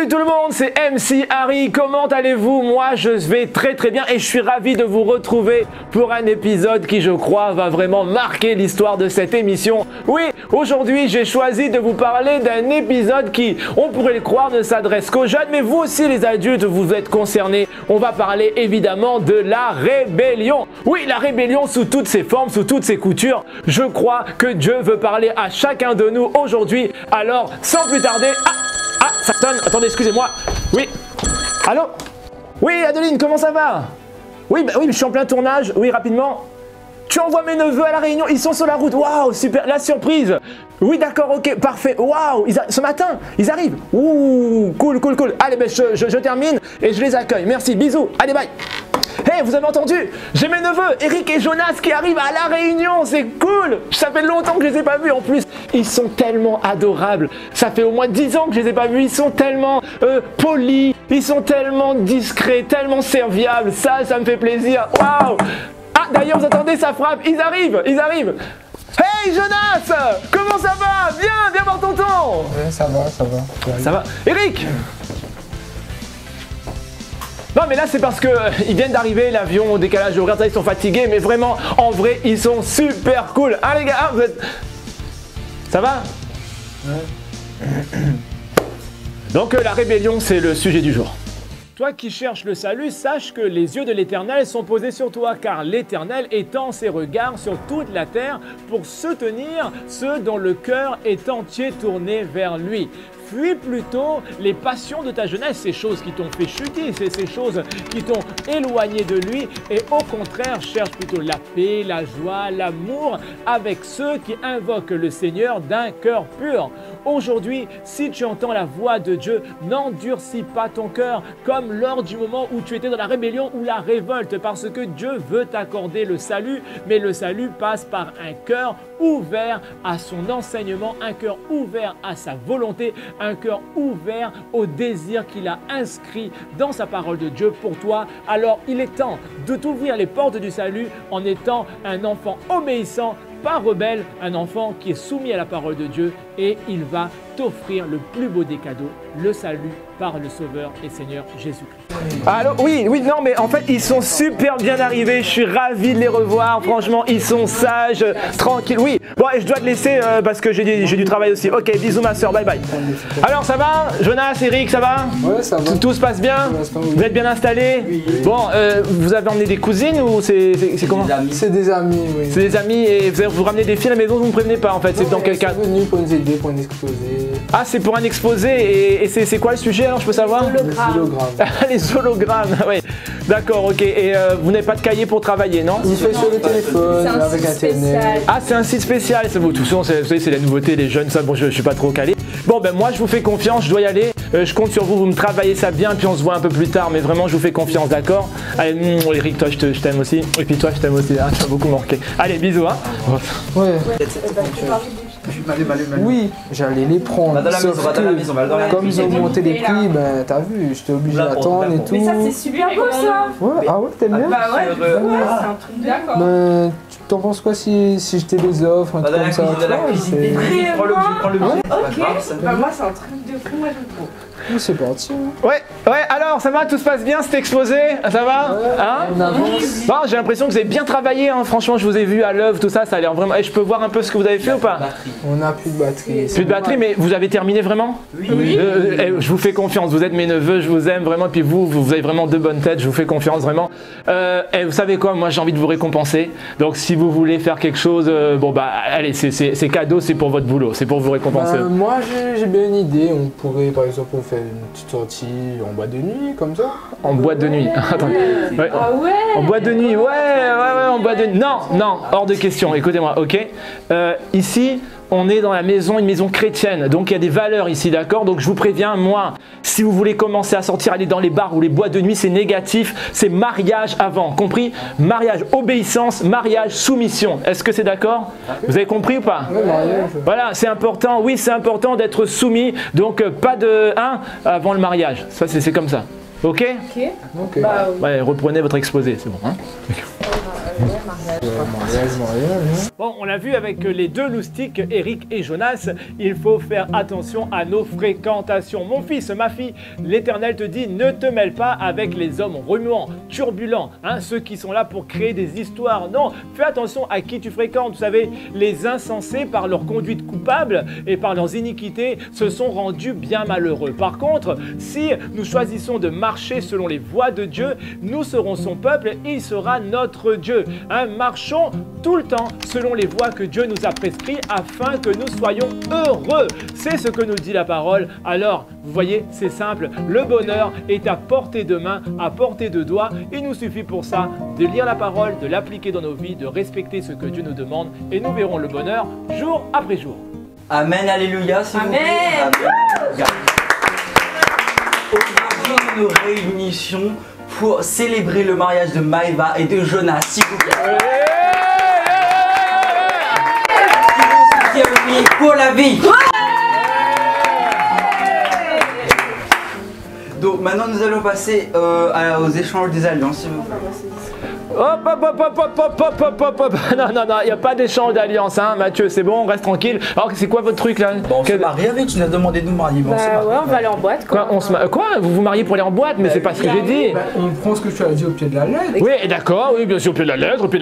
Salut tout le monde, c'est MC Harry, comment allez-vous? Moi je vais très bien et je suis ravi de vous retrouver pour un épisode qui je crois va vraiment marquer l'histoire de cette émission. Oui, aujourd'hui j'ai choisi de vous parler d'un épisode qui, on pourrait le croire, ne s'adresse qu'aux jeunes, mais vous aussi les adultes, vous êtes concernés. On va parler évidemment de la rébellion. Oui, la rébellion sous toutes ses formes, sous toutes ses coutures. Je crois que Dieu veut parler à chacun de nous aujourd'hui. Alors, sans plus tarder... Ah, ça sonne. Attendez, excusez-moi. Oui. Allô? Oui, Adeline, comment ça va? Oui, mais je suis en plein tournage. Oui, rapidement. Tu envoies mes neveux à la Réunion. Ils sont sur la route. Waouh, super. La surprise. Oui, d'accord, ok, parfait. Waouh, ce matin, ils arrivent. Ouh, cool. Allez, ben, je termine et je les accueille. Merci, bisous. Allez, bye. Hey, vous avez entendu? J'ai mes neveux, Eric et Jonas, qui arrivent à La Réunion, c'est cool! Ça fait longtemps que je les ai pas vus en plus. Ils sont tellement adorables. Ça fait au moins 10 ans que je les ai pas vus. Ils sont tellement polis, ils sont tellement discrets, tellement serviables. Ça me fait plaisir. Waouh! Ah, d'ailleurs, vous attendez, ça frappe. Ils arrivent. Hey Jonas! Comment ça va? Viens voir tonton! Ouais, ça va. Ça va? Eric! Non mais là c'est parce que ils viennent d'arriver, l'avion au décalage horaire, ils sont fatigués, mais vraiment, en vrai, ils sont super cool. Ah les gars, vous êtes... Ça va? Ouais. Donc la rébellion, c'est le sujet du jour. Toi qui cherches le salut, sache que les yeux de l'Éternel sont posés sur toi, car l'Éternel étend ses regards sur toute la terre pour soutenir ceux dont le cœur est entier tourné vers lui. Fuis plutôt les passions de ta jeunesse, ces choses qui t'ont fait chuter, ces choses qui t'ont éloigné de lui, et au contraire, cherche plutôt la paix, la joie, l'amour avec ceux qui invoquent le Seigneur d'un cœur pur. Aujourd'hui, si tu entends la voix de Dieu, n'endurcis pas ton cœur comme lors du moment où tu étais dans la rébellion ou la révolte, parce que Dieu veut t'accorder le salut, mais le salut passe par un cœur ouvert à son enseignement, un cœur ouvert à sa volonté, un cœur ouvert au désir qu'il a inscrit dans sa parole de Dieu pour toi. Alors il est temps de t'ouvrir les portes du salut en étant un enfant obéissant, pas rebelle, un enfant qui est soumis à la parole de Dieu, et il va t'offrir le plus beau des cadeaux, le salut par le Sauveur et Seigneur Jésus-Christ. Allô? Oui, non mais en fait ils sont super bien arrivés, je suis ravi de les revoir, franchement ils sont sages, tranquilles. Oui, bon et je dois te laisser parce que j'ai du travail aussi. Ok, bisous ma soeur, bye bye. Alors ça va? Jonas, Eric, ça va? Ouais, ça va. Tout se passe bien? Vous êtes bien installés? Oui. Bon, vous avez emmené des cousines ou c'est comment? C'est des amis, oui. C'est des amis et vous ramenez des filles à la maison, vous ne me prévenez pas en fait, c'est dans quel cas? Ils sont venus pour nous aider, pour un exposé. Ah, c'est pour un exposé et c'est quoi le sujet alors, je peux savoir? Les hologrammes. Les hologrammes, oui. D'accord, ok. Et vous n'avez pas de cahier pour travailler, non? Il fait sur le téléphone, avec Internet. Ah, c'est un site spécial, ça vous. Tout ça, vous savez, c'est la nouveauté, les jeunes, ça, bon, je suis pas trop calé. Bon, ben moi, je vous fais confiance, je dois y aller. Je compte sur vous, vous me travaillez ça bien, puis on se voit un peu plus tard, mais vraiment, je vous fais confiance, d'accord? Allez, Eric, toi, je t'aime aussi. Et puis toi, je t'aime aussi, hein, tu m'as beaucoup manqué. Allez, bisous, hein. Ouais. Oui, j'allais les prendre. Sauf que, comme ils ont augmenté les prix, ben t'as vu, j'étais obligé d'attendre et tout. Mais ça c'est super beau ça. Ouais, ah ouais, t'aimes bien? Bah ouais, c'est un truc d'accord. Ben, tu t'en penses quoi si j'étais des offres, un truc comme ça? Ok, bah moi c'est un truc de fou, moi je trouve. C'est parti. Ouais, alors ça va, tout se passe bien, cet exposé? Ça va? Hein? On avance. Bon, j'ai l'impression que vous avez bien travaillé, hein. Franchement, je vous ai vu à l'œuvre, tout ça, ça a l'air vraiment... Et je peux voir un peu ce que vous avez fait ou pas? On n'a plus de batterie. Plus de batterie, mais vous avez terminé vraiment? Oui. Je vous fais confiance, vous êtes mes neveux, je vous aime vraiment, et puis vous avez vraiment de bonnes têtes, je vous fais confiance vraiment. Et vous savez quoi, moi j'ai envie de vous récompenser, donc si vous voulez faire quelque chose, bon bah allez, c'est cadeau, c'est pour votre boulot, c'est pour vous récompenser. Moi j'ai bien une idée, on pourrait par exemple faire une petite sortie en boîte de nuit, comme ça. En boîte de nuit? Attendez. Ouais. Ah ouais. En boîte de nuit, ouais, en boîte de nuit. Non, hors de question, écoutez-moi, ok? Ici, on est dans la maison, une maison chrétienne, donc il y a des valeurs ici, d'accord? Donc je vous préviens, moi, si vous voulez commencer à sortir, aller dans les bars ou les boîtes de nuit, c'est négatif, c'est mariage avant, compris? Mariage, obéissance, mariage, soumission. Est-ce que c'est d'accord? Vous avez compris ou pas? Ouais, mariage. Voilà, c'est important, oui, c'est important d'être soumis, donc pas de 1 avant le mariage, ça c'est comme ça. Ok? Ok. Ok. Bah oui. Ouais, reprenez votre exposé, c'est bon. Hein? Bon, on l'a vu avec les deux loustiques, Eric et Jonas, il faut faire attention à nos fréquentations. Mon fils, ma fille, l'Éternel te dit, ne te mêle pas avec les hommes remuants, turbulents, ceux qui sont là pour créer des histoires. Non, fais attention à qui tu fréquentes. Vous savez, les insensés, par leur conduite coupable et par leurs iniquités, se sont rendus bien malheureux. Par contre, si nous choisissons de marcher selon les voies de Dieu, nous serons son peuple et il sera notre Dieu. Marchons tout le temps selon les voies que Dieu nous a prescrites afin que nous soyons heureux. C'est ce que nous dit la parole. Alors, vous voyez, c'est simple. Le bonheur est à portée de main, à portée de doigt. Il nous suffit pour ça de lire la parole, de l'appliquer dans nos vies, de respecter ce que Dieu nous demande et nous verrons le bonheur jour après jour. Amen, alléluia, s'il vous plaît. Amen. Aujourd'hui, nous nous réunissons pour célébrer le mariage de Maëva et de Jonas, s'il vous plaît. Pour la vie. Donc maintenant nous allons passer aux échanges des alliances, s'il vous plaît. Hop, Non, il n'y a pas d'échange d'alliance, Mathieu, c'est bon, on reste tranquille. Alors, c'est quoi votre truc là? Bon, on se marie avec, tu nous as demandé de nous marier. Bon, ouais, on va aller en boîte. Quoi, vous vous mariez pour aller en boîte? Mais c'est pas ce que j'ai dit. On prend ce que tu as dit au pied de la lettre. Oui, d'accord, oui, bien sûr, au pied de la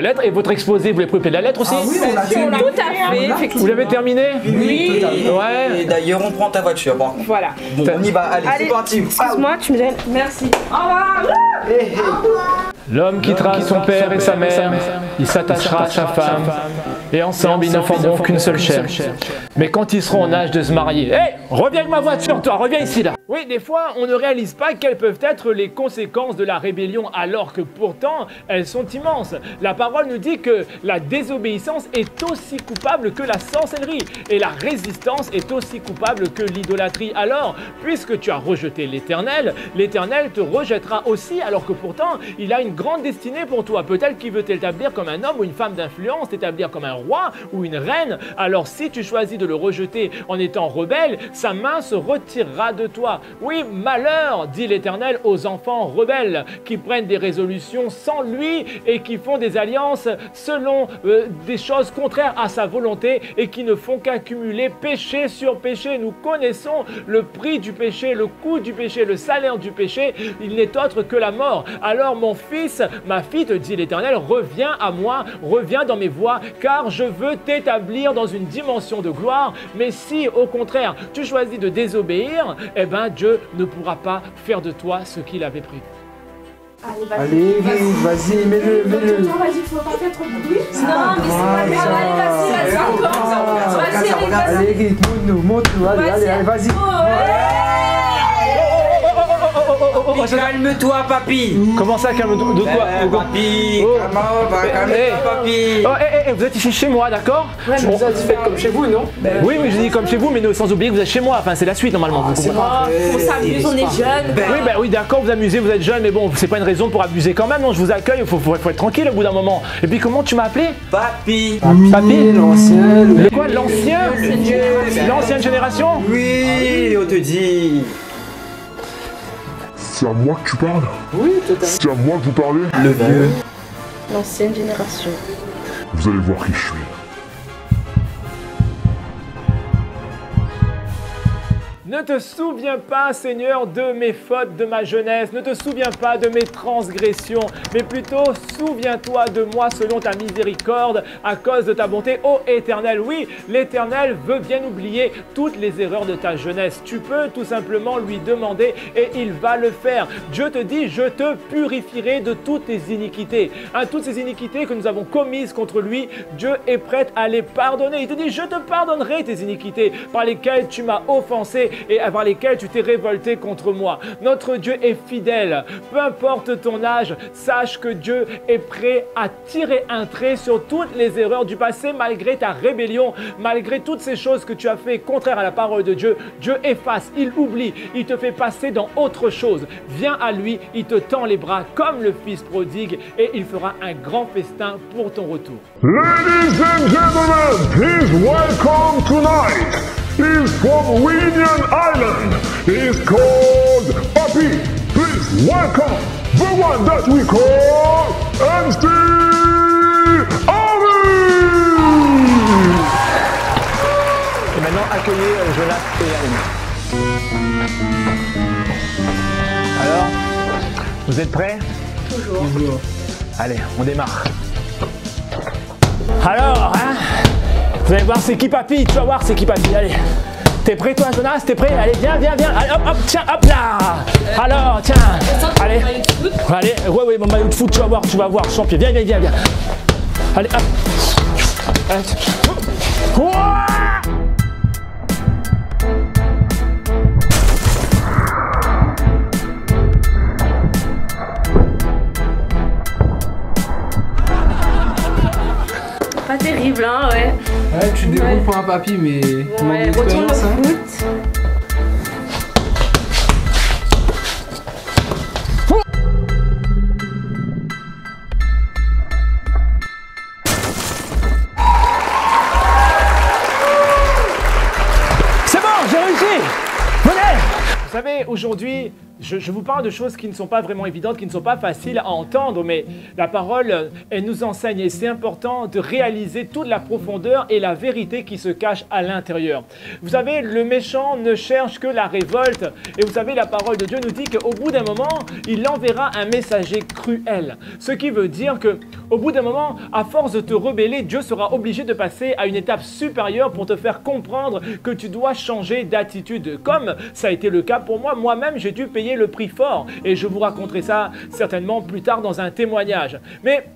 lettre, Et votre exposé, vous l'avez pris au pied de la lettre aussi? Ah oui, on l'a terminé. Tout à fait, effectivement. Vous l'avez terminé? Oui. Ouais. Et d'ailleurs, on prend ta voiture, par contre. Voilà. Bon, on y va, allez, c'est parti. Excuse-moi, tu me gênes. Merci. Au revoir. L'homme quittera son père et sa mère, il s'attachera à sa femme, et ensemble ils ne formeront qu'une seule chair. Mais quand ils seront en âge de se marier, hé, reviens avec ma voiture, toi, reviens ici là. Oui, des fois, on ne réalise pas quelles peuvent être les conséquences de la rébellion, alors que pourtant, elles sont immenses. La parole nous dit que la désobéissance est aussi coupable que la sorcellerie, et la résistance est aussi coupable que l'idolâtrie. Alors, puisque tu as rejeté l'Éternel, l'Éternel te rejettera aussi, alors que pourtant, il a une grande destinée pour toi. Peut-être qu'il veut t'établir comme un homme ou une femme d'influence, t'établir comme un roi ou une reine. Alors si tu choisis de le rejeter en étant rebelle, sa main se retirera de toi. Oui, malheur, dit l'Éternel, aux enfants rebelles qui prennent des résolutions sans lui et qui font des alliances selon des choses contraires à sa volonté et qui ne font qu'accumuler péché sur péché. Nous connaissons le prix du péché, le coût du péché, le salaire du péché. Il n'est autre que la mort. Alors mon fils, ma fille, te dit l'Éternel, reviens à moi, reviens dans mes voies, car je veux t'établir dans une dimension de gloire. Mais si, au contraire, tu choisis de désobéir, eh bien, Dieu ne pourra pas faire de toi ce qu'il avait prévu. Allez, vas-y, mets-le. Vas-y, faut pas faire trop de bruit. Non, mais c'est pas grave. Allez, vas-y, Allez, Eric, montre-nous, allez, vas-y. Calme-toi, papy. Comment ça, calme-toi? De quoi? Papy, calme-toi, papy. Vous êtes ici chez moi, d'accord? Ouais, mais vous avez fait comme chez vous, non? Oui, je dis comme chez vous, mais sans oublier que vous êtes chez moi. Enfin, c'est la suite normalement. Vous comprenez? On s'amuse, on est jeunes. Oui, d'accord, vous amusez, vous êtes jeune, mais bon, c'est pas une raison pour abuser quand même. Non, je vous accueille, il faut être tranquille au bout d'un moment. Et puis, comment tu m'as appelé? Papy. Papy, l'ancien. Le quoi? L'ancien? L'ancienne génération? Oui, on te dit. C'est à moi que tu parles? Oui, totalement. C'est à moi que vous parlez? Le vieux. L'ancienne génération. Vous allez voir qui je suis. Ne te souviens pas, Seigneur, de mes fautes de ma jeunesse. Ne te souviens pas de mes transgressions, mais plutôt souviens-toi de moi selon ta miséricorde à cause de ta bonté, ô Éternel. Oui, l'Éternel veut bien oublier toutes les erreurs de ta jeunesse. Tu peux tout simplement lui demander et il va le faire. Dieu te dit, je te purifierai de toutes tes iniquités. Toutes ces iniquités que nous avons commises contre lui, Dieu est prêt à les pardonner. Il te dit, je te pardonnerai tes iniquités par lesquelles tu m'as offensé et par lesquels tu t'es révolté contre moi. Notre Dieu est fidèle. Peu importe ton âge, sache que Dieu est prêt à tirer un trait sur toutes les erreurs du passé, malgré ta rébellion, malgré toutes ces choses que tu as fait contraires à la parole de Dieu. Dieu efface, il oublie, il te fait passer dans autre chose. Viens à lui, il te tend les bras comme le fils prodigue et il fera un grand festin pour ton retour. Ladies and gentlemen, please welcome tonight. He's from Union Island. He's called Papi. Please welcome the one that we call Einstein. accueillir Jonas et Aline. Alors, vous êtes prêts? Toujours. Allez, on démarre. Alors, hein, vous allez voir c'est qui papy, tu vas voir c'est qui papy, allez. T'es prêt toi Jonas? T'es prêt? Allez, viens, viens, viens. Allez, hop, hop, tiens, hop là. Alors, tiens. Allez. Allez, ouais, mon maillot de foot, tu vas voir, champion. Viens, viens, viens, viens. Allez, hop. Allez. Ouah! Pas terrible, hein, ouais. Ouais, tu te débrouilles pour un papy, mais Ouais, retourne au foot. C'est bon, j'ai réussi. Venez. Vous savez, aujourd'hui, je vous parle de choses qui ne sont pas vraiment évidentes, qui ne sont pas faciles à entendre, mais la parole, elle nous enseigne et c'est important de réaliser toute la profondeur et la vérité qui se cache à l'intérieur. Vous savez, le méchant ne cherche que la révolte et vous savez, la parole de Dieu nous dit qu'au bout d'un moment, il enverra un messager cruel. Ce qui veut dire qu'au bout d'un moment, à force de te rebeller, Dieu sera obligé de passer à une étape supérieure pour te faire comprendre que tu dois changer d'attitude. Comme ça a été le cas pour moi, moi-même, j'ai dû payer le prix fort et je vous raconterai ça certainement plus tard dans un témoignage. Mais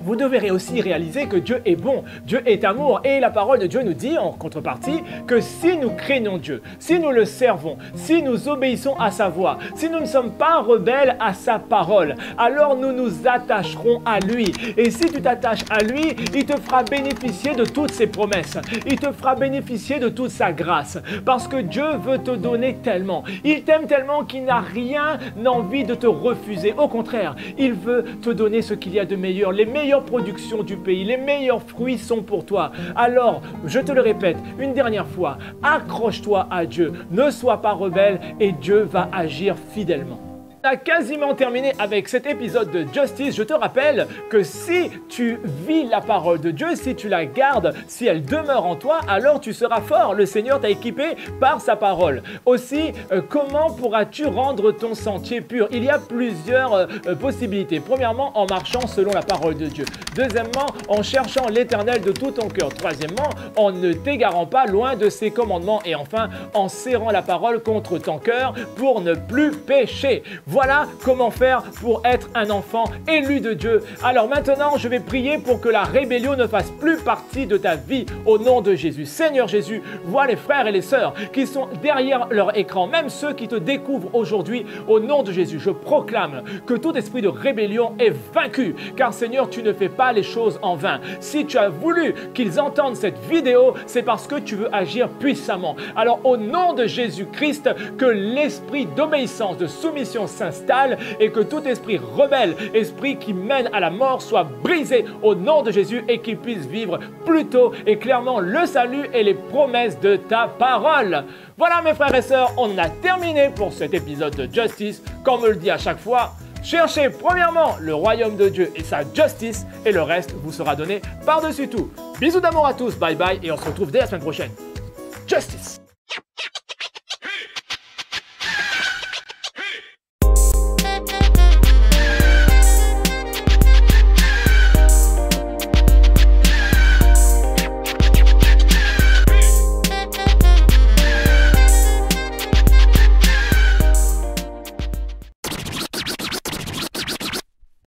vous devez aussi réaliser que Dieu est bon, Dieu est amour et la parole de Dieu nous dit en contrepartie que si nous craignons Dieu, si nous le servons, si nous obéissons à sa voix, si nous ne sommes pas rebelles à sa parole, alors nous nous attacherons à lui. Et si tu t'attaches à lui, il te fera bénéficier de toutes ses promesses, il te fera bénéficier de toute sa grâce parce que Dieu veut te donner tellement, il t'aime tellement qu'il n'a rien envie de te refuser. Au contraire, il veut te donner ce qu'il y a de meilleur. Les meilleures productions du pays, les meilleurs fruits sont pour toi. Alors, je te le répète une dernière fois, accroche-toi à Dieu, ne sois pas rebelle et Dieu va agir fidèlement. On a quasiment terminé avec cet épisode de Justice. Je te rappelle que si tu vis la parole de Dieu, si tu la gardes, si elle demeure en toi, alors tu seras fort. Le Seigneur t'a équipé par sa parole. Aussi, comment pourras-tu rendre ton sentier pur? Il y a plusieurs possibilités. Premièrement, en marchant selon la parole de Dieu. Deuxièmement, en cherchant l'Éternel de tout ton cœur. Troisièmement, en ne t'égarant pas loin de ses commandements. Et enfin, en serrant la parole contre ton cœur pour ne plus pécher. Voilà comment faire pour être un enfant élu de Dieu. Alors maintenant, je vais prier pour que la rébellion ne fasse plus partie de ta vie au nom de Jésus. Seigneur Jésus, vois les frères et les sœurs qui sont derrière leur écran, même ceux qui te découvrent aujourd'hui au nom de Jésus. Je proclame que tout esprit de rébellion est vaincu, car Seigneur, tu ne fais pas les choses en vain. Si tu as voulu qu'ils entendent cette vidéo, c'est parce que tu veux agir puissamment. Alors au nom de Jésus-Christ, que l'esprit d'obéissance, de soumission s'installe et que tout esprit rebelle, esprit qui mène à la mort, soit brisé au nom de Jésus et qu'il puisse vivre plutôt et clairement le salut et les promesses de ta parole. Voilà mes frères et sœurs, on a terminé pour cet épisode de Justice. Comme on le dit à chaque fois, cherchez premièrement le royaume de Dieu et sa justice et le reste vous sera donné par-dessus tout. Bisous d'amour à tous, bye bye et on se retrouve dès la semaine prochaine. Justice!